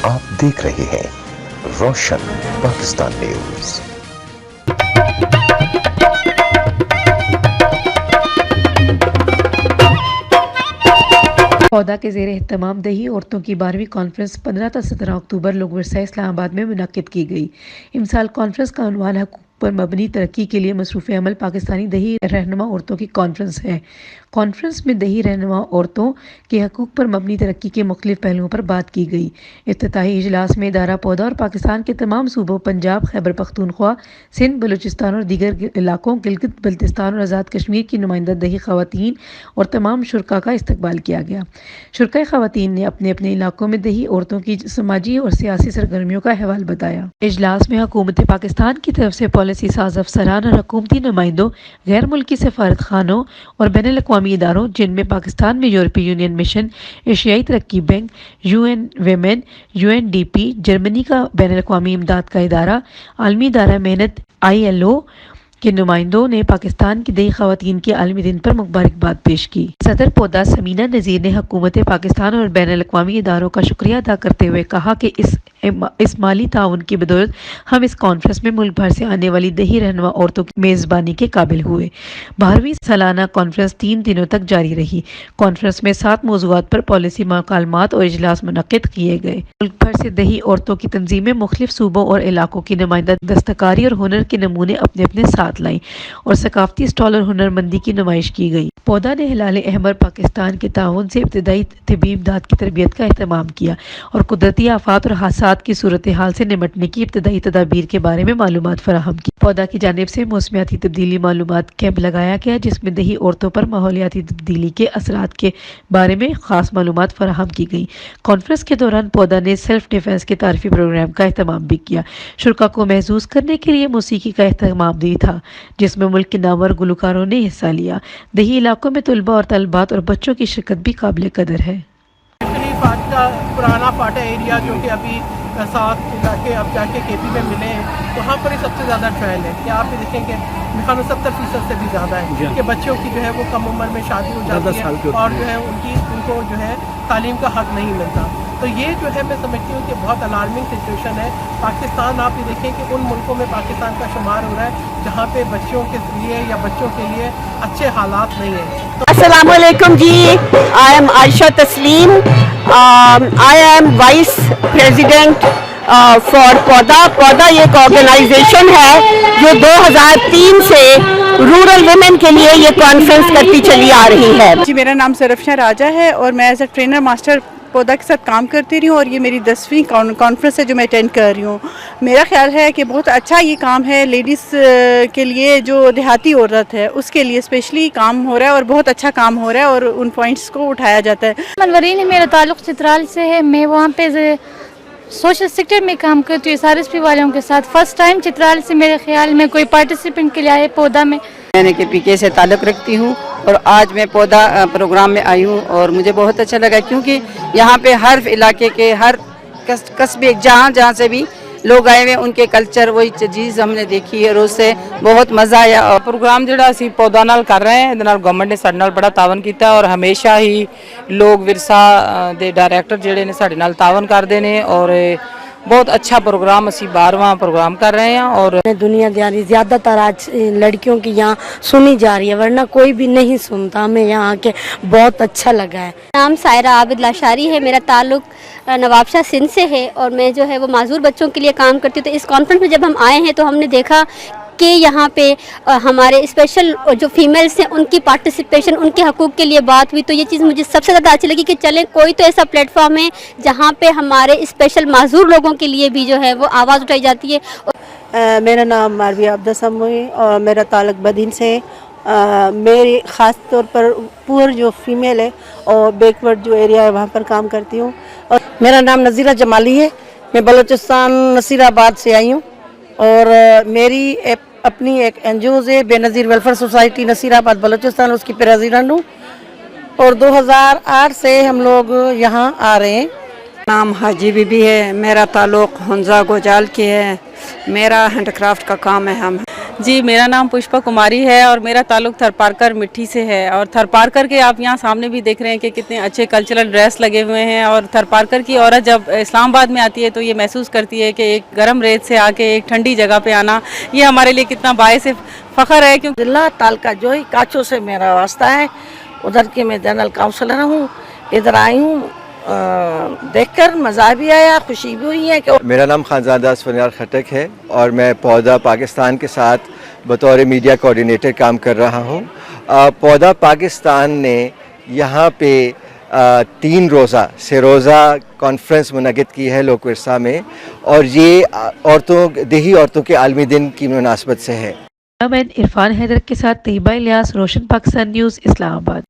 आप देख रहे हैं रोशन पाकिस्तान न्यूज। पौधा के ज़ेर एहतमाम दही औरतों की 12वीं कॉन्फ्रेंस 15 से 17 अक्टूबर लोग वर्सा इस्लामाबाद में मुनक्किद की गई। इमसाल कॉन्फ्रेंस का उन्वान हकूक़ पर मबनी तरक्की के लिए मसरूफ़ अमल पाकिस्तानी दही रहनुमा औरतों की कॉन्फ्रेंस है। कॉन्फ्रेंस में दही रहनुमा औरतों के हकूक़ पर मबनी तरक्की के मुख्तलिफ पहलुओं पर बात की गई। इफ्तिताही इजलास में इदारा पौधा और पाकिस्तान के तमाम सूबों पंजाब, खैबर पख्तूनख्वा, सिंध, बलूचिस्तान और दीगर इलाकों, गिलगित बल्तिस्तान और आज़ाद कश्मीर की नुमाइंदा दही ख़वातीन और तमाम शुरका का इस्तकबाल किया गया। शुरका ख़वातीन ने अपने अपने इलाकों में दही औरतों की समाजी और सियासी सरगर्मियों का अहवाल बताया। इजलास में हुकूमत पाकिस्तान की तरफ से पॉलिसी साज अफसरान और हुकूमती नुमाइंदों, गैर मुल्की सफारत खानों और बैनुल अक़वामी इदारों, जिनमें पाकिस्तान में यूरोपीय यूनियन मिशन, एशियाई तरक्की bank, UN Women, UNDP, Germany का बैनुल अक़वामी इमदाद का इदारा, आलमी इदारा मेहनत ILO के नुमाइंदों ने पाकिस्तान की दही ख़वातीन के आलमी दिन पर मुबारकबाद पेश की। सदर पौधा समीना नज़ीर ने हुकूमत पाकिस्तान और बैनुल अक़वामी इदारों का शुक्रिया अदा करते हुए कहा कि इस माली ताउन की बदौलत हम इस कॉन्फ्रेंस में मुल्क भर से आने वाली दही रहनुमा औरतों की मेज़बानी के काबिल हुए। 12वीं सालाना कॉन्फ्रेंस 3 दिनों तक जारी रही। कॉन्फ्रेंस में 7 मौज़ूआत पर पॉलिसी मकालमात और इजलास मुनक्किद किए गए। मुल्क भर से दही औरतों की तंजीमें मुख्तलिफ सूबों और इलाकों की नुमाइंदा दस्तकारी और हुनर के नमूने अपने अपने साथ लाई और सकाफती स्टॉल और हुनरमंदी की नुमाइश की गई। पौधा ने हिलाल अहमर पाकिस्तान के ताउन से इब्तदाई तिब्बी इमदाद की तरबियत का एहतमाम किया और कुदरती आफात और हादसात की सूरत हाल से निमटने की इब्तदाई तदाबीर के बारे में मालूमात फराहम की। पौधा की जानिब से मौसमियाती तब्दीली मालूमात कैंप लगाया गया, जिसमें दही औरतों पर माहौलियाती तब्दीली के असरात के बारे में खास मालूमात फराहम की गई। कॉन्फ्रेंस के दौरान पौधा ने सेल्फ डिफेंस के तारीफी प्रोग्राम का एहतमाम भी किया। शुरका को महसूस करने के लिए मौसीकी का एहतमाम भी था, जिसमें मुल्क के नामवर गुलकारों ने हिस्सा लिया। दही इलाकों में तलबा और तलबात और बच्चों की शिरकत भी काबिल कदर है। पुराना फाटा एरिया जो कि अभी साथ इलाके अब जाके KP में मिले हैं, वहाँ पर ही सबसे ज़्यादा ट्रायल है कि आप देखेंगे मेरे 70% से भी ज़्यादा है कि बच्चों की जो है वो कम उम्र में शादी हो जाती है और जो है उनको जो है तालीम का हक नहीं मिलता। तो ये जो है मैं समझती हूँ कि बहुत अलार्मिंग सिचुएशन है। पाकिस्तान आप ये देखें कि उन मुल्कों में पाकिस्तान का शुमार हो रहा है जहाँ पे बच्चों के लिए या बच्चों के लिए अच्छे हालात नहीं है। अस्सलाम वालेकुम जी, आई एम आयशा तस्लीम, I am vice president for पौधा एक ऑर्गेनाइजेशन है जो 2003 से रूरल वुमेन के लिए ये कॉन्फ्रेंस करती चली आ रही है। जी, मेरा नाम सरफशा राजा है और मैं एज अ ट्रेनर मास्टर पौधा के साथ काम करती रही हूँ और ये मेरी 10वीं कॉन्फ्रेंस है जो मैं अटेंड कर रही हूँ। मेरा ख्याल है कि बहुत अच्छा ये काम है लेडीज़ के लिए, जो देहाती औरत है उसके लिए स्पेशली काम हो रहा है और बहुत अच्छा काम हो रहा है और उन पॉइंट्स को उठाया जाता है। मनवरीन है, मेरा ताल्लुक़ चित्राल से है। मैं वहाँ पे सोशल सेक्टर में काम करती हूँ SRSP वालों के साथ। फर्स्ट टाइम चित्राल से मेरे ख्याल में कोई पार्टिसिपेंट के लिए आए पौधा में। मैंने KPK से ताल्लुक़ रखती हूँ और आज मैं पौधा प्रोग्राम में आई हूँ और मुझे बहुत अच्छा लगा, क्योंकि यहाँ पे हर इलाके के हर कस्बे जहाँ से भी लोग आए हुए उनके कल्चर वही चीज़ हमने देखी है और उससे बहुत मज़ा आया। और प्रोग्राम जिहड़ा असीं पौधा नाल कर रहे हैं, इहदे नाल गवर्नमेंट ने साडे नाल बड़ा तावन कीता और हमेशा ही लोग विरसा दे डायरैक्टर जिहड़े ने साडे नाल तावन करदे ने और बहुत अच्छा प्रोग्राम असी 12वां प्रोग्राम कर रहे हैं। और दुनियादारी ज़्यादातर आज लड़कियों की यहाँ सुनी जा रही है, वरना कोई भी नहीं सुनता। हमें यहाँ आके बहुत अच्छा लगा है। नाम सायरा आबिद लाशारी है, मेरा ताल्लुक़ नवाबशाह सिंध से है और मैं जो है वो माजूर बच्चों के लिए काम करती हूँ। तो इस कॉन्फ्रेंस में जब हम आए हैं तो हमने देखा कि यहाँ पे हमारे स्पेशल जो फीमेल्स हैं उनकी पार्टिसिपेशन, उनके हकूक़ के लिए बात हुई। तो ये चीज़ मुझे सबसे ज़्यादा अच्छी लगी कि चलें कोई तो ऐसा प्लेटफॉर्म है जहाँ पे हमारे स्पेशल माजूर लोगों के लिए भी जो है वो आवाज़ उठाई जाती है। मेरा नाम मारविया अब्दुसम है और मेरा ताल्लुक़ बदीन से है। मेरी ख़ास तौर पर पूर जो फीमेल है और बैकवर्ड जो एरिया है वहाँ पर काम करती हूँ। और मेरा नाम नज़ीरा जमाली है, मैं बलूचिस्तान नसीराबाद से आई हूँ और मेरी अपनी एक NGO है बेनज़ीर वेलफेयर सोसाइटी नसीराबाद बलूचिस्तान, उसकी प्रेसिडेंट हूँ और 2008 से हम लोग यहाँ आ रहे हैं। नाम हाजी बीबी है, मेरा ताल्लुक़ हंजा गोजाल की है, मेरा हैंडक्राफ्ट का काम है। हम जी, मेरा नाम पुष्पा कुमारी है और मेरा ताल्लुक थरपारकर मिट्टी से है। और थरपारकर के आप यहाँ सामने भी देख रहे हैं कि कितने अच्छे कल्चरल ड्रेस लगे हुए हैं। और थरपारकर की औरत जब इस्लामाबाद में आती है तो ये महसूस करती है कि एक गर्म रेत से आके एक ठंडी जगह पे आना ये हमारे लिए कितना बायस फ़ख्र है। क्योंकि जिला तालका जोई काचो से मेरा वास्ता है, उधर की मैं जनरल काउंसलर हूँ। इधर आई हूँ, देखकर मज़ा भी आया, खुशी भी हुई है कि मेरा नाम खानजादा असफनियार खटक है और मैं पौधा पाकिस्तान के साथ बतौर मीडिया कोऑर्डिनेटर काम कर रहा हूँ। पौधा पाकिस्तान ने यहाँ पे 3 रोज़ा से रोज़ा कॉन्फ्रेंस मुनक़िद की है लोक विरसा में, और ये देही औरतों के आलमी दिन की मुनासबत से है। मैं इरफान हैदर के साथ तैयबा इलियास, रोशन पाकिस्तान न्यूज़, इस्लामाबाद।